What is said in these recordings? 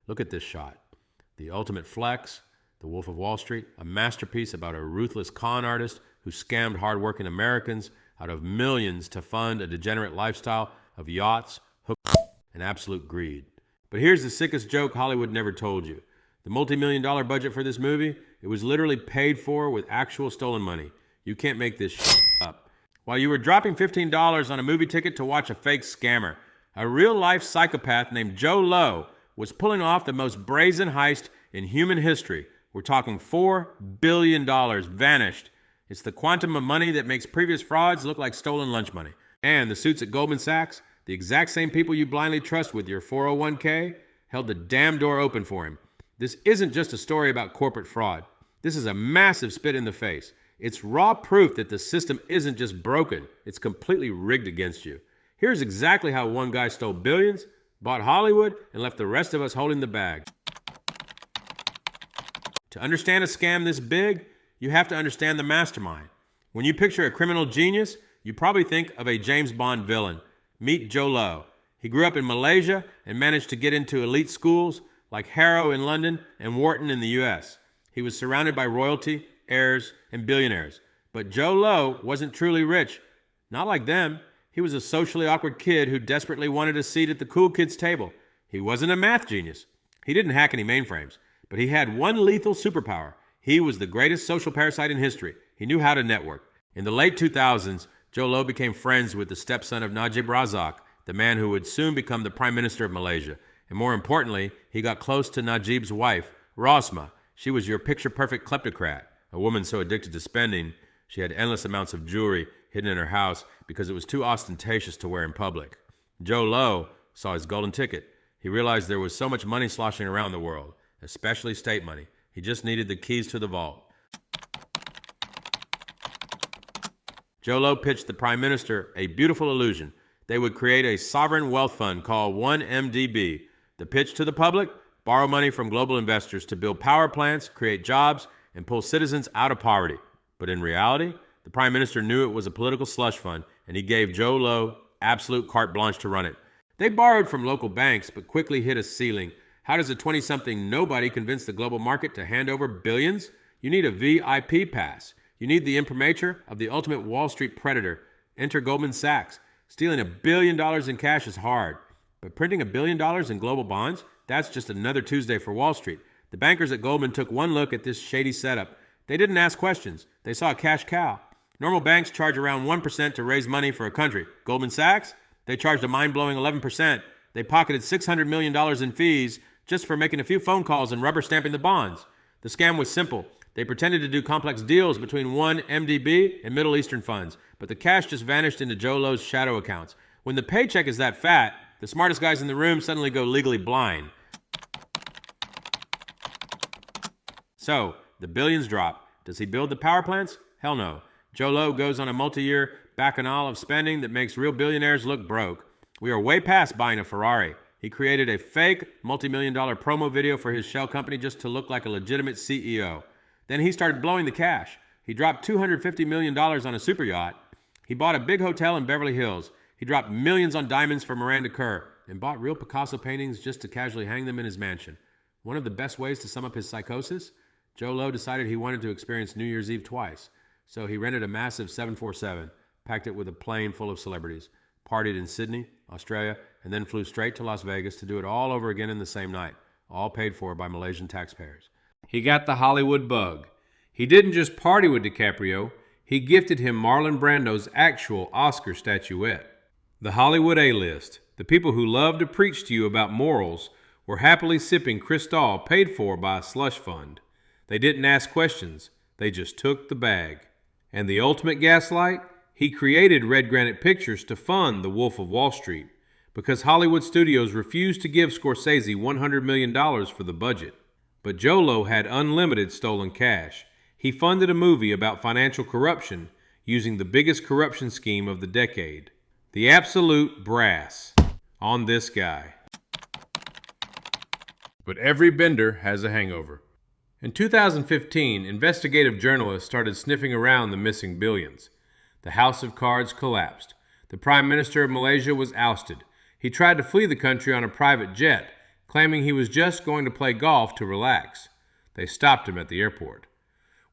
Look at this shot. The ultimate flex, The Wolf of Wall Street, a masterpiece about a ruthless con artist who scammed hardworking Americans out of millions to fund a degenerate lifestyle of yachts, hooks, and absolute greed. But here's the sickest joke Hollywood never told you. The multi-million-dollar budget for this movie, it was literally paid for with actual stolen money. You can't make this shit up. While you were dropping $15 on a movie ticket to watch a fake scammer, a real-life psychopath named Jho Low was pulling off the most brazen heist in human history. We're talking $4 billion vanished. It's the quantum of money that makes previous frauds look like stolen lunch money. And the suits at Goldman Sachs, the exact same people you blindly trust with your 401k, held the damn door open for him. This isn't just a story about corporate fraud. This is a massive spit in the face. It's raw proof that the system isn't just broken, it's completely rigged against you. Here's exactly how one guy stole billions, bought Hollywood, and left the rest of us holding the bag. To understand a scam this big, you have to understand the mastermind. When you picture a criminal genius, you probably think of a James Bond villain. Meet Jho Low. He grew up in Malaysia and managed to get into elite schools like Harrow in London and Wharton in the US. He was surrounded by royalty, heirs, and billionaires. But Jho Low wasn't truly rich. Not like them. He was a socially awkward kid who desperately wanted a seat at the cool kids' table. He wasn't a math genius. He didn't hack any mainframes. But he had one lethal superpower. He was the greatest social parasite in history. He knew how to network. In the late 2000s, Jho Low became friends with the stepson of Najib Razak, the man who would soon become the Prime Minister of Malaysia. And more importantly, he got close to Najib's wife, Rosma. She was your picture-perfect kleptocrat, a woman so addicted to spending, she had endless amounts of jewelry hidden in her house because it was too ostentatious to wear in public. Jho Low saw his golden ticket. He realized there was so much money sloshing around the world, especially state money. He just needed the keys to the vault. Jho Low pitched the Prime Minister a beautiful illusion. They would create a sovereign wealth fund called 1MDB. The pitch to the public? Borrow money from global investors to build power plants, create jobs, and pull citizens out of poverty. But in reality, the Prime Minister knew it was a political slush fund, and he gave Jho Low absolute carte blanche to run it. They borrowed from local banks, but quickly hit a ceiling. How does a 20-something nobody convince the global market to hand over billions? You need a VIP pass. You need the imprimatur of the ultimate Wall Street predator. Enter Goldman Sachs. Stealing $1 billion in cash is hard, but printing $1 billion in global bonds, that's just another Tuesday for Wall Street. The bankers at Goldman took one look at this shady setup. They didn't ask questions. They saw a cash cow. Normal banks charge around 1% to raise money for a country. Goldman Sachs, they charged a mind-blowing 11%. They pocketed $600 million in fees just for making a few phone calls and rubber stamping the bonds. The scam was simple. They pretended to do complex deals between 1MDB and Middle Eastern funds, but the cash just vanished into Jho Low's shadow accounts. When the paycheck is that fat, the smartest guys in the room suddenly go legally blind. So, the billions drop. Does he build the power plants? Hell no. Jho Low goes on a multi-year bacchanal of spending that makes real billionaires look broke. We are way past buying a Ferrari. He created a fake multi-million-dollar promo video for his shell company just to look like a legitimate CEO. Then he started blowing the cash. He dropped $250 million on a super yacht. He bought a big hotel in Beverly Hills. He dropped millions on diamonds for Miranda Kerr and bought real Picasso paintings just to casually hang them in his mansion. One of the best ways to sum up his psychosis? Jho Low decided he wanted to experience New Year's Eve twice. So he rented a massive 747, packed it with a plane full of celebrities, partied in Sydney, Australia, and then flew straight to Las Vegas to do it all over again in the same night, all paid for by Malaysian taxpayers. He got the Hollywood bug. He didn't just party with DiCaprio, he gifted him Marlon Brando's actual Oscar statuette. The Hollywood A-list, the people who love to preach to you about morals, were happily sipping Cristal paid for by a slush fund. They didn't ask questions, they just took the bag. And the ultimate gaslight? He created Red Granite Pictures to fund The Wolf of Wall Street, because Hollywood studios refused to give Scorsese $100 million for the budget. But Jho Low had unlimited stolen cash. He funded a movie about financial corruption using the biggest corruption scheme of the decade. The absolute brass on this guy. But every bender has a hangover. In 2015, investigative journalists started sniffing around the missing billions. The house of cards collapsed. The Prime Minister of Malaysia was ousted. He tried to flee the country on a private jet, claiming he was just going to play golf to relax. They stopped him at the airport.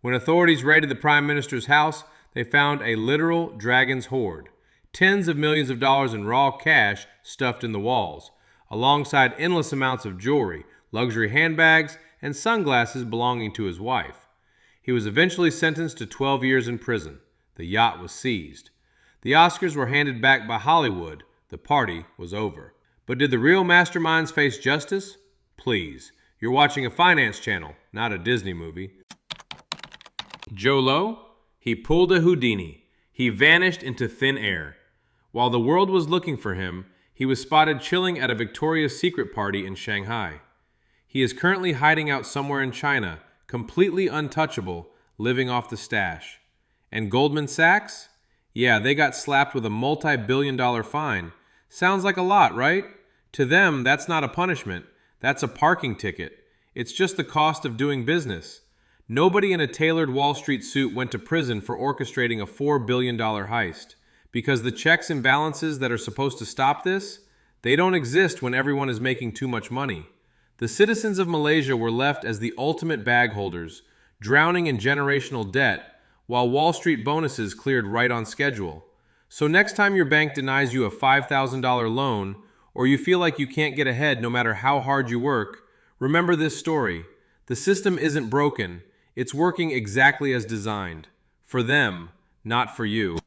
When authorities raided the Prime Minister's house, they found a literal dragon's hoard, tens of millions of dollars in raw cash stuffed in the walls, alongside endless amounts of jewelry, luxury handbags, and sunglasses belonging to his wife. He was eventually sentenced to 12 years in prison. The yacht was seized. The Oscars were handed back by Hollywood. The party was over. But did the real masterminds face justice? Please. You're watching a finance channel, not a Disney movie. Jho Low? He pulled a Houdini. He vanished into thin air. While the world was looking for him, he was spotted chilling at a Victoria's Secret party in Shanghai. He is currently hiding out somewhere in China, completely untouchable, living off the stash. And Goldman Sachs? Yeah, they got slapped with a multi-billion-dollar fine. Sounds like a lot, right? To them, that's not a punishment. That's a parking ticket. It's just the cost of doing business. Nobody in a tailored Wall Street suit went to prison for orchestrating a $4 billion heist. Because the checks and balances that are supposed to stop this, they don't exist when everyone is making too much money. The citizens of Malaysia were left as the ultimate bag holders, drowning in generational debt, while Wall Street bonuses cleared right on schedule. So next time your bank denies you a $5,000 loan, or you feel like you can't get ahead no matter how hard you work, remember this story. The system isn't broken. It's working exactly as designed. For them, not for you.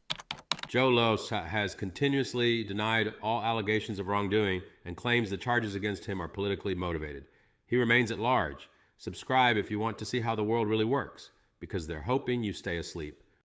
Jho Low has continuously denied all allegations of wrongdoing and claims the charges against him are politically motivated. He remains at large. Subscribe if you want to see how the world really works, because they're hoping you stay asleep.